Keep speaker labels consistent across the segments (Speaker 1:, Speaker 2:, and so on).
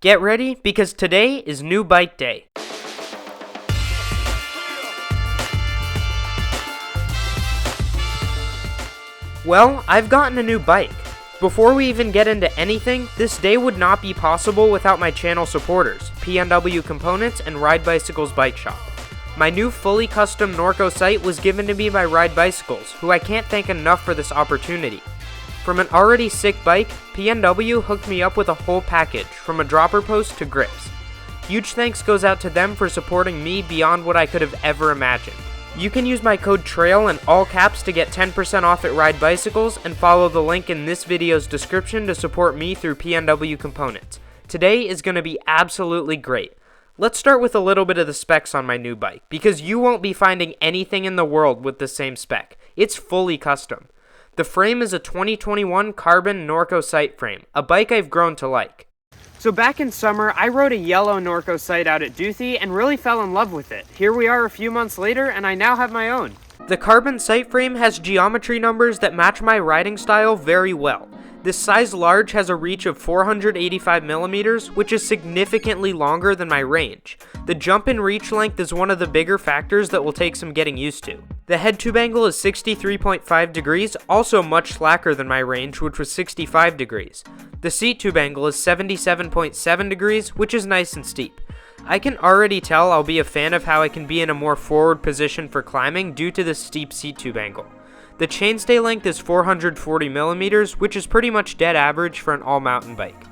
Speaker 1: Get ready, because today is new bike day. Well, I've gotten a new bike. Before we even get into anything, this day would not be possible without my channel supporters, PNW Components and Ride Bicycles Bike Shop. My new fully custom Norco Sight was given to me by Ride Bicycles, who I can't thank enough for this opportunity. From an already sick bike, PNW hooked me up with a whole package, from a dropper post to grips. Huge thanks goes out to them for supporting me beyond what I could have ever imagined. You can use my code TRAIL in all caps to get 10% off at Ride Bicycles, and follow the link in this video's description to support me through PNW Components. Today is going to be absolutely great. Let's start with a little bit of the specs on my new bike, because you won't be finding anything in the world with the same spec. It's fully custom. The frame is a 2021 carbon Norco Sight frame, a bike I've grown to like. So back in summer, I rode a yellow Norco Sight out at Duthie and really fell in love with it. Here we are a few months later and I now have my own. The carbon sight frame has geometry numbers that match my riding style very well. This size large has a reach of 485 millimeters, which is significantly longer than my range. The jump in reach length is one of the bigger factors that will take some getting used to. The head tube angle is 63.5 degrees, also much slacker than my range, which was 65 degrees. The seat tube angle is 77.7 degrees, which is nice and steep. I can already tell I'll be a fan of how I can be in a more forward position for climbing due to the steep seat tube angle. The chainstay length is 440 millimeters, which is pretty much dead average for an all-mountain bike.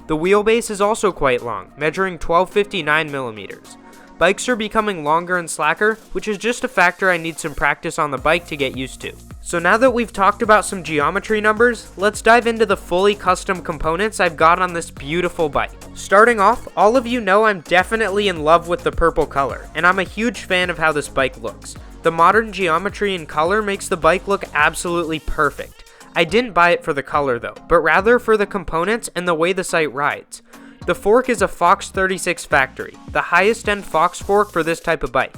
Speaker 1: The wheelbase is also quite long, measuring 1259 millimeters. Bikes are becoming longer and slacker, which is just a factor I need some practice on the bike to get used to. So now that we've talked about some geometry numbers, let's dive into the fully custom components I've got on this beautiful bike. Starting off, all of you know I'm definitely in love with the purple color, and I'm a huge fan of how this bike looks. The modern geometry and color makes the bike look absolutely perfect. I didn't buy it for the color though, but rather for the components and the way the Sight rides. The fork is a Fox 36 factory, the highest end Fox fork for this type of bike.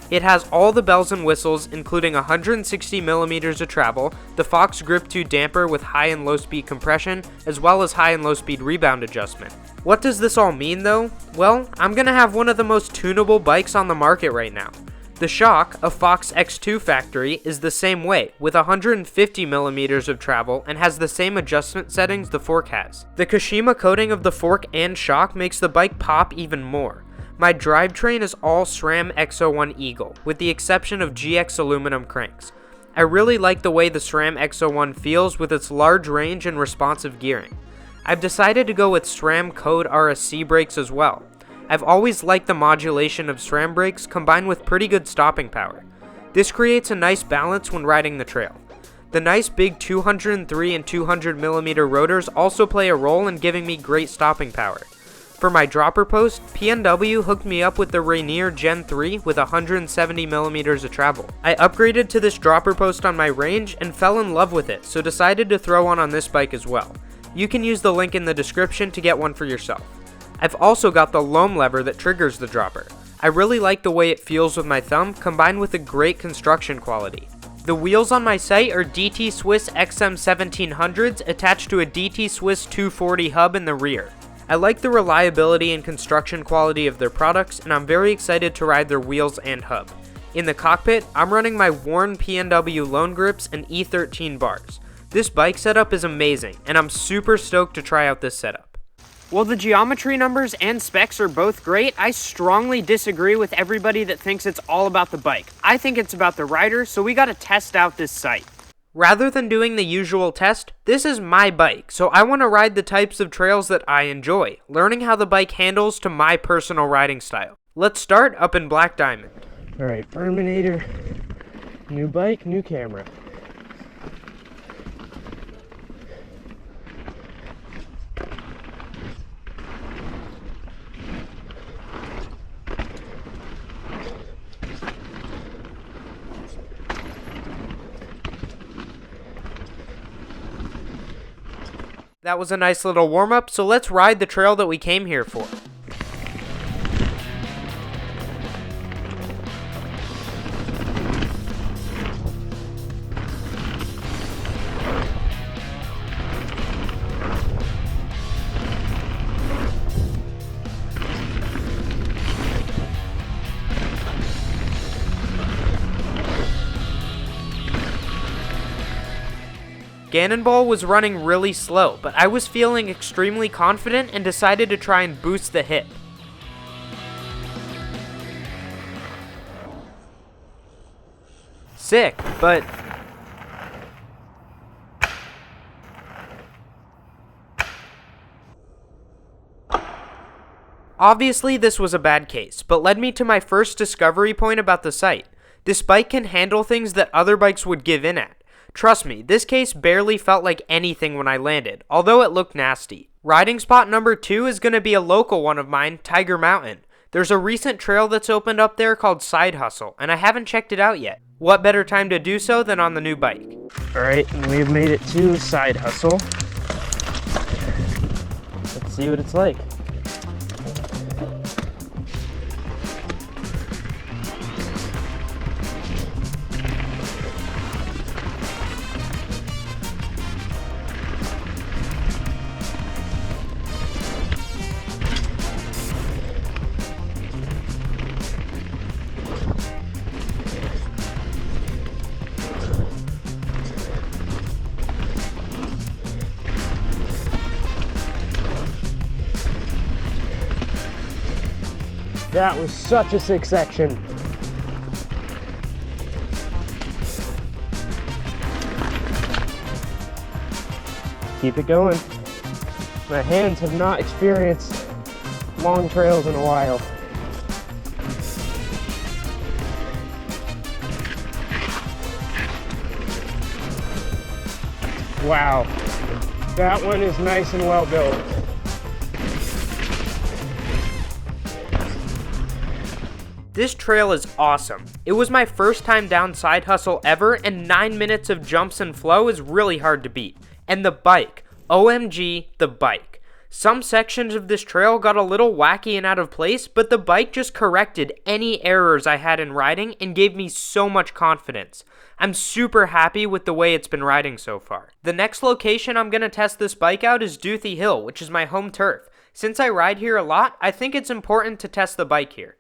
Speaker 1: It has all the bells and whistles, including 160 millimeters of travel, the Fox Grip 2 damper with high and low speed compression, as well as high and low speed rebound adjustment. What does this all mean though? Well, I'm gonna have one of the most tunable bikes on the market right now. The shock, a Fox X2 factory, is the same way, with 150 millimeters of travel and has the same adjustment settings the fork has. The Kashima coating of the fork and shock makes the bike pop even more. My drivetrain is all SRAM X01 Eagle, with the exception of GX aluminum cranks. I really like the way the SRAM X01 feels with its large range and responsive gearing. I've decided to go with SRAM Code RSC brakes as well. I've always liked the modulation of SRAM brakes combined with pretty good stopping power. This creates a nice balance when riding the trail. The nice big 203 and 200 millimeter rotors also play a role in giving me great stopping power. For my dropper post, PNW hooked me up with the Rainier Gen 3 with 170 millimeters of travel. I upgraded to this dropper post on my range and fell in love with it, so decided to throw one on this bike as well. You can use the link in the description to get one for yourself. I've also got the loam lever that triggers the dropper. I really like the way it feels with my thumb, combined with a great construction quality. The wheels on my Sight are DT Swiss XM 1700s attached to a DT Swiss 240 hub in the rear. I like the reliability and construction quality of their products, and I'm very excited to ride their wheels and hub. In the cockpit, I'm running my worn PNW Lone Grips and E13 bars. This bike setup is amazing, and I'm super stoked to try out this setup. While the geometry numbers and specs are both great, I strongly disagree with everybody that thinks it's all about the bike. I think it's about the rider, so we gotta test out this Sight. Rather than doing the usual test, this is my bike, so I want to ride the types of trails that I enjoy, learning how the bike handles to my personal riding style. Let's start up in Black Diamond. Alright, Terminator, new bike, new camera. That was a nice little warm-up, so let's ride the trail that we came here for. cannonball was running really slow, but I was feeling extremely confident and decided to try and boost the hip. Sick, but obviously this was a bad case, but led me to my first discovery point about the Sight. This bike can handle things that other bikes would give in at. Trust me, this case barely felt like anything when I landed, although it looked nasty. Riding spot number 2 is going to be a local one of mine, Tiger Mountain. There's a recent trail that's opened up there called Side Hustle, and I haven't checked it out yet. What better time to do so than on the new bike?
Speaker 2: Alright, and we've made it to Side Hustle. Let's see what it's like. That was such a sick section. Keep it going. My hands have not experienced long trails in a while. Wow, that one is nice and well built.
Speaker 1: This trail is awesome. It was my first time down Side Hustle ever, and 9 minutes of jumps and flow is really hard to beat. And the bike, OMG, the bike. Some sections of this trail got a little wacky and out of place, but the bike just corrected any errors I had in riding and gave me so much confidence. I'm super happy with the way it's been riding so far. The next location I'm going to test this bike out is Duthie Hill, which is my home turf. Since I ride here a lot, I think it's important to test the bike here.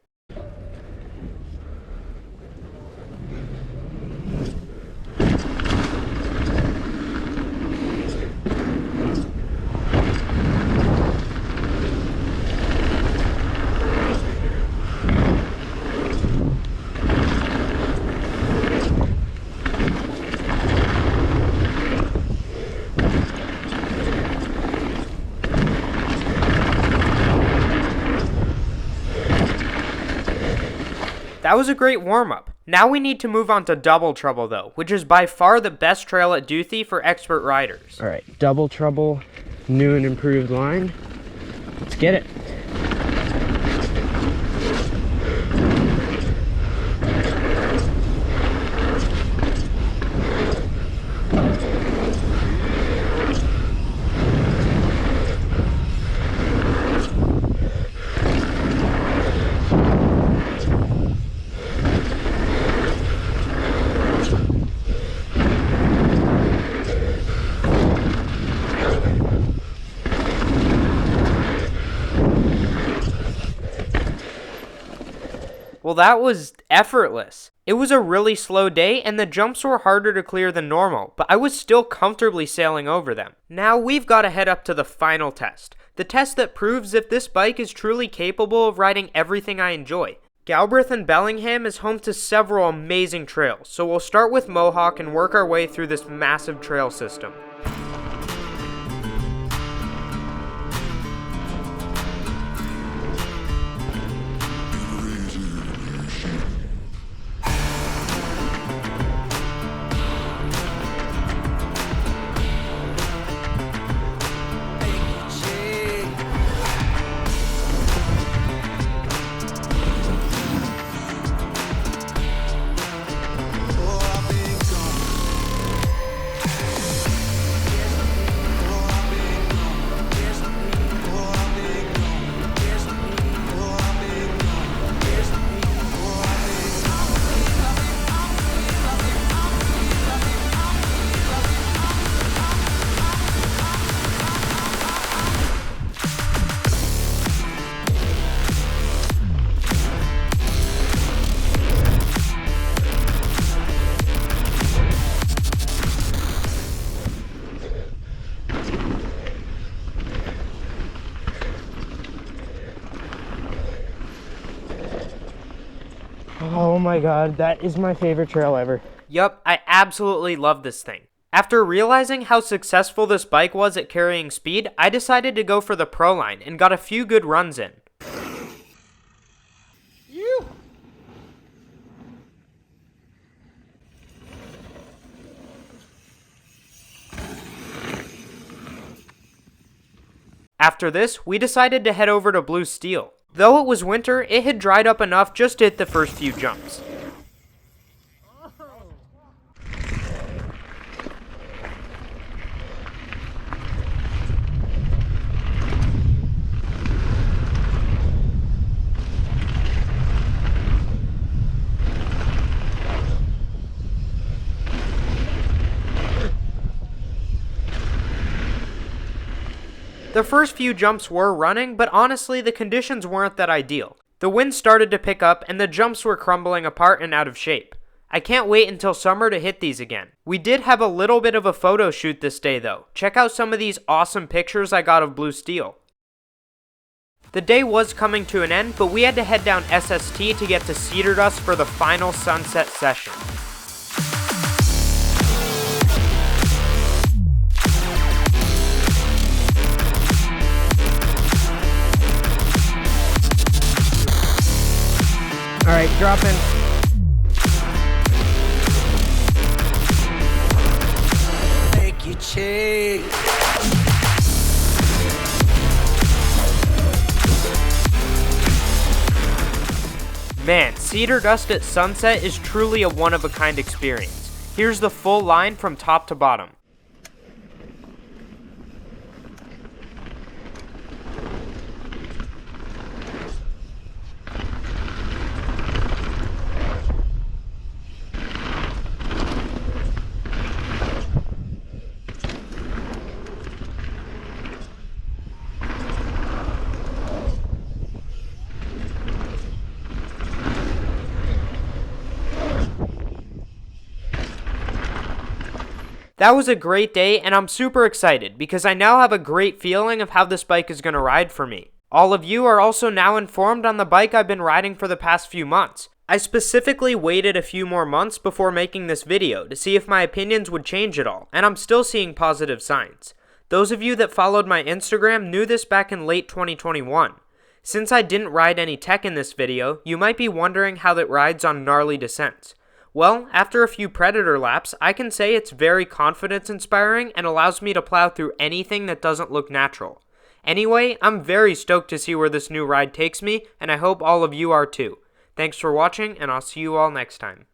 Speaker 1: That was a great warm-up. Now we need to move on to Double Trouble though, which is by far the best trail at Duthie for expert riders.
Speaker 2: Alright, Double Trouble, new and improved line. Let's get it.
Speaker 1: Well, that was effortless. It was a really slow day and the jumps were harder to clear than normal, but I was still comfortably sailing over them. Now we've got to head up to the final test. The test that proves if this bike is truly capable of riding everything I enjoy. Galbraith and Bellingham is home to several amazing trails, so we'll start with Mohawk and work our way through this massive trail system.
Speaker 2: Oh my god, that is my favorite trail ever.
Speaker 1: Yup, I absolutely love this thing. After realizing how successful this bike was at carrying speed, I decided to go for the Pro line and got a few good runs in. After this, we decided to head over to Blue Steel. Though it was winter, it had dried up enough just to hit the first few jumps. The first few jumps were running, but honestly the conditions weren't that ideal. The wind started to pick up and the jumps were crumbling apart and out of shape. I can't wait until summer to hit these again. We did have a little bit of a photo shoot this day though. Check out some of these awesome pictures I got of Blue Steel. The day was coming to an end, but we had to head down SST to get to Cedar Dust for the final sunset session.
Speaker 2: Alright, drop in.
Speaker 3: Make you change.
Speaker 1: Man, Cedar Dust at sunset is truly a one-of-a-kind experience. Here's the full line from top to bottom. That was a great day and I'm super excited because I now have a great feeling of how this bike is going to ride for me. All of you are also now informed on the bike I've been riding for the past few months. I specifically waited a few more months before making this video to see if my opinions would change at all, and I'm still seeing positive signs. Those of you that followed my Instagram knew this back in late 2021. Since I didn't ride any tech in this video, you might be wondering how it rides on gnarly descents. Well, after a few Predator laps, I can say it's very confidence-inspiring and allows me to plow through anything that doesn't look natural. Anyway, I'm very stoked to see where this new ride takes me, and I hope all of you are too. Thanks for watching, and I'll see you all next time.